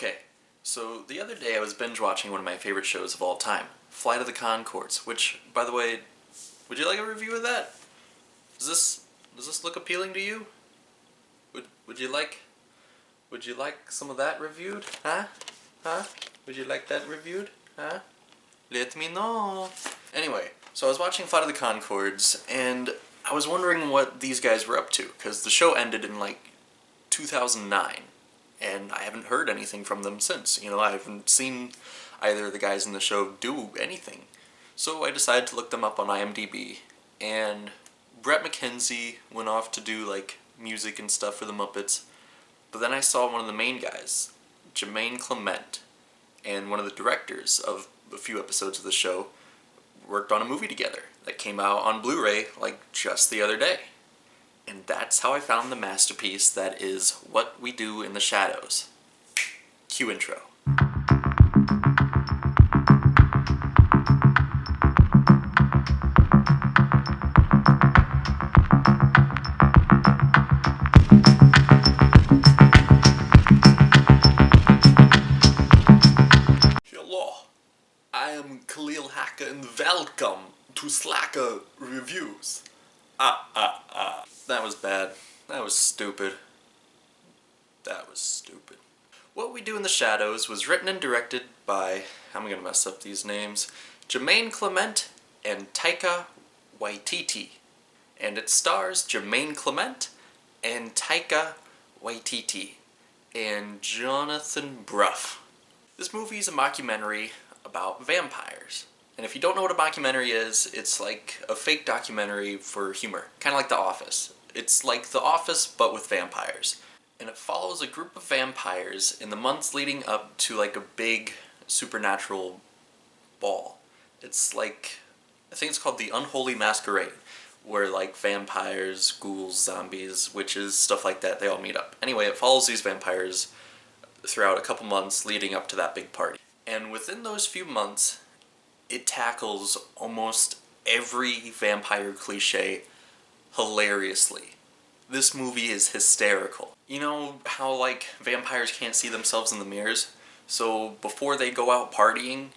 Okay, so the other day I was binge watching one of my favorite shows of all time, Flight of the Conchords, which, by the way, would you like a review of that? Does this look appealing to you? Would you like some of that reviewed? Huh? Would you like that reviewed? Huh? Let me know. Anyway, so I was watching Flight of the Conchords, and I was wondering what these guys were up to, because the show ended in, 2009, and I haven't heard anything from them since. I haven't seen either of the guys in the show do anything. So I decided to look them up on IMDb, and Brett McKenzie went off to do, music and stuff for the Muppets, but then I saw one of the main guys, Jermaine Clement, and one of the directors of a few episodes of the show worked on a movie together that came out on Blu-ray just the other day. And that's how I found the masterpiece that is What We Do in the Shadows. Cue intro. Hello, I am Khalil Hacker and welcome to Slacker Reviews. That was bad. That was stupid. What We Do in the Shadows was written and directed by, I'm gonna mess up these names, Jermaine Clement and Taika Waititi. And it stars Jermaine Clement and Taika Waititi and Jonathan Bruff. This movie is a mockumentary about vampires. And if you don't know what a mockumentary is, it's like a fake documentary for humor. Kind of like The Office. It's like The Office, but with vampires. And it follows a group of vampires in the months leading up to a big supernatural ball. It's I think it's called the Unholy Masquerade, where vampires, ghouls, zombies, witches, stuff like that, they all meet up. Anyway, it follows these vampires throughout a couple months leading up to that big party. And within those few months, it tackles almost every vampire cliche hilariously. This movie is hysterical. You know how, vampires can't see themselves in the mirrors? So before they go out partying,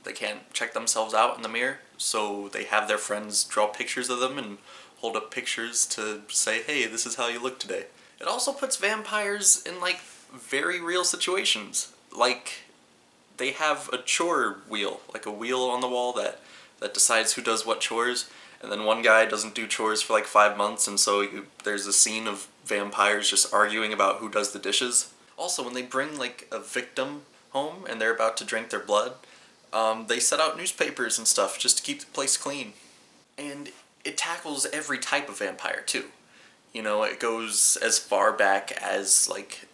they can't check themselves out in the mirror, so they have their friends draw pictures of them and hold up pictures to say, hey, this is how you look today. It also puts vampires in, very real situations. They have a chore wheel, a wheel on the wall that decides who does what chores, and then one guy doesn't do chores for 5 months, and so there's a scene of vampires just arguing about who does the dishes. Also, when they bring a victim home and they're about to drink their blood, they set out newspapers and stuff just to keep the place clean. And it tackles every type of vampire too. It goes as far back as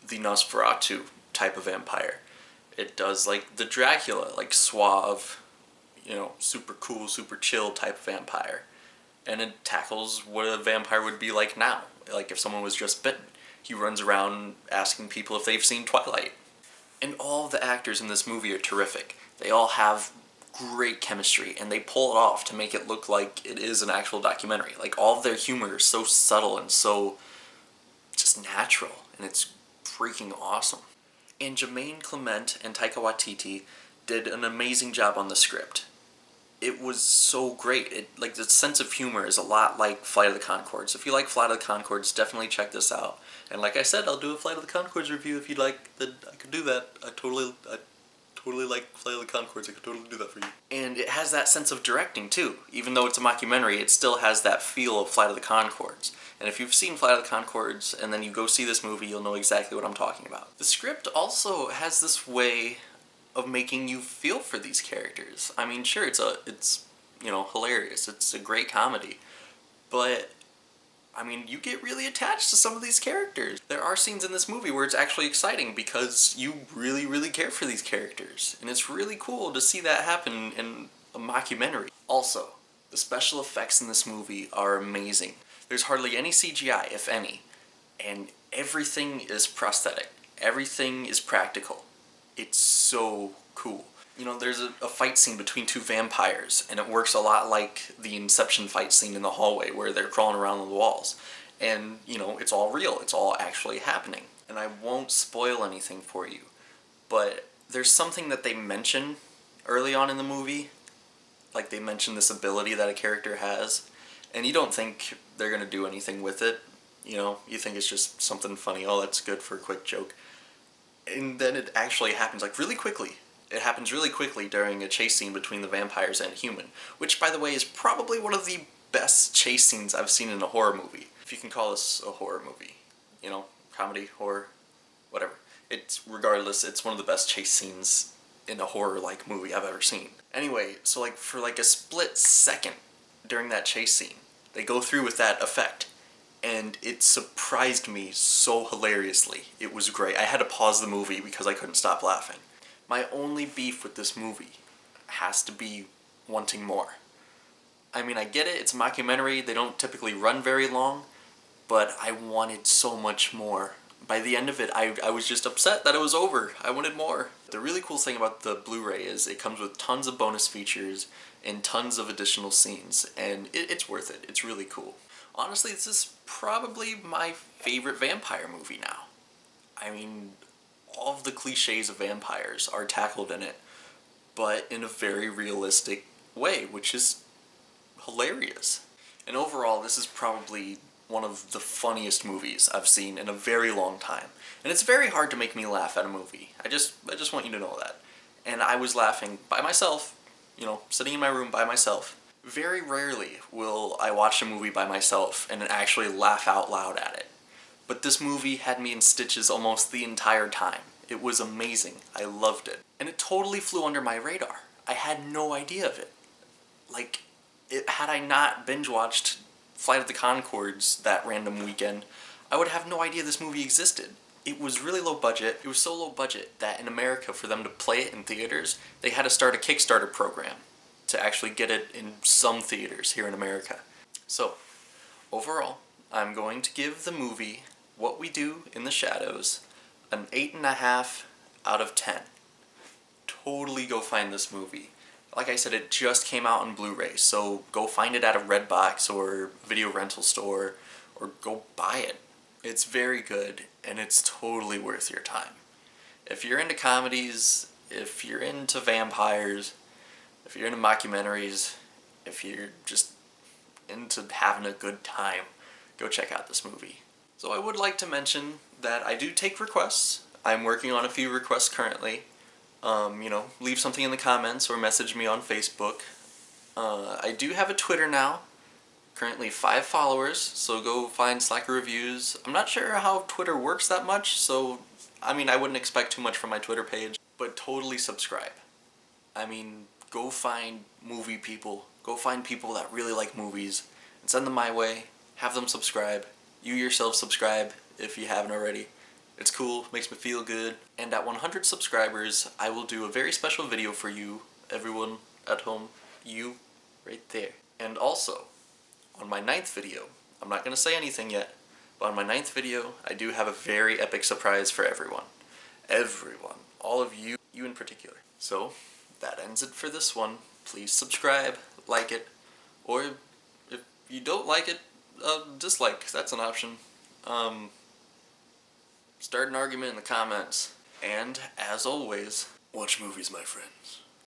the Nosferatu type of vampire. It does the Dracula, suave, super cool, super chill type of vampire. And it tackles what a vampire would be like now. If someone was just bitten. He runs around asking people if they've seen Twilight. And all the actors in this movie are terrific. They all have great chemistry, and they pull it off to make it look like it is an actual documentary. All of their humor is so subtle and so just natural, and it's freaking awesome. And Jermaine Clement and Taika Waititi did an amazing job on the script. It was so great. The sense of humor is a lot like Flight of the Conchords. If you like Flight of the Conchords, definitely check this out. And like I said, I'll do a Flight of the Conchords review if you'd like. That I could do that. I totally like Flight of the Conchords. I could totally do that for you. And it has that sense of directing too. Even though it's a mockumentary, it still has that feel of Flight of the Conchords. And if you've seen Flight of the Conchords and then you go see this movie, you'll know exactly what I'm talking about. The script also has this way of making you feel for these characters. I mean, sure, it's hilarious. It's a great comedy. But you get really attached to some of these characters. There are scenes in this movie where it's actually exciting because you really, really care for these characters. And it's really cool to see that happen in a mockumentary. Also, the special effects in this movie are amazing. There's hardly any CGI, if any. And everything is prosthetic. Everything is practical. It's so cool. There's a fight scene between two vampires, and it works a lot like the Inception fight scene in the hallway where they're crawling around the walls. And, it's all real. It's all actually happening. And I won't spoil anything for you, but there's something that they mention early on in the movie. Like, they mention this ability that a character has, and you don't think they're going to do anything with it. You know, you think it's just something funny. Oh, that's good for a quick joke. And then it actually happens, like, really quickly. It happens really quickly during a chase scene between the vampires and a human, which, by the way, is probably one of the best chase scenes I've seen in a horror movie. If you can call this a horror movie. You know, comedy, horror, whatever. Regardless, it's one of the best chase scenes in a horror-like movie I've ever seen. Anyway, so like for like a split second during that chase scene, they go through with that effect, and it surprised me so hilariously. It was great. I had to pause the movie because I couldn't stop laughing. My only beef with this movie has to be wanting more. I mean, I get it, it's a mockumentary, they don't typically run very long, but I wanted so much more. By the end of it, I was just upset that it was over. I wanted more. The really cool thing about the Blu-ray is it comes with tons of bonus features and tons of additional scenes, and it's worth it. It's really cool. Honestly, this is probably my favorite vampire movie now. I mean, all of the cliches of vampires are tackled in it, but in a very realistic way, which is hilarious. And overall, this is probably one of the funniest movies I've seen in a very long time. And it's very hard to make me laugh at a movie. I just want you to know that. And I was laughing by myself, you know, sitting in my room by myself. Very rarely will I watch a movie by myself and actually laugh out loud at it. But this movie had me in stitches almost the entire time. It was amazing. I loved it. And it totally flew under my radar. I had no idea of it. Like, had I not binge-watched Flight of the Conchords that random weekend, I would have no idea this movie existed. It was really low budget. It was so low budget that in America, for them to play it in theaters, they had to start a Kickstarter program to actually get it in some theaters here in America. So, overall, I'm going to give the movie What We Do in the Shadows an 8.5 out of 10. Totally go find this movie. Like I said, it just came out on Blu-ray, so go find it at a Redbox or video rental store, or go buy it. It's very good, and it's totally worth your time. If you're into comedies, if you're into vampires, if you're into mockumentaries, if you're just into having a good time, go check out this movie. So I would like to mention that I do take requests. I'm working on a few requests currently. Leave something in the comments or message me on Facebook. I do have a Twitter now, currently 5 followers, so go find Slacker Reviews. I'm not sure how Twitter works that much, so, I wouldn't expect too much from my Twitter page, but totally subscribe. Go find movie people, go find people that really like movies, and send them my way, have them subscribe. You yourself subscribe if you haven't already. It's cool, makes me feel good. And at 100 subscribers, I will do a very special video for you, everyone at home, you, right there. And also, on my 9th video, I'm not going to say anything yet, but on my 9th video, I do have a very epic surprise for everyone. Everyone. All of you, you in particular. So, that ends it for this one. Please subscribe, like it, or if you don't like it, dislike, that's an option. Start an argument in the comments. And, as always, watch movies, my friends.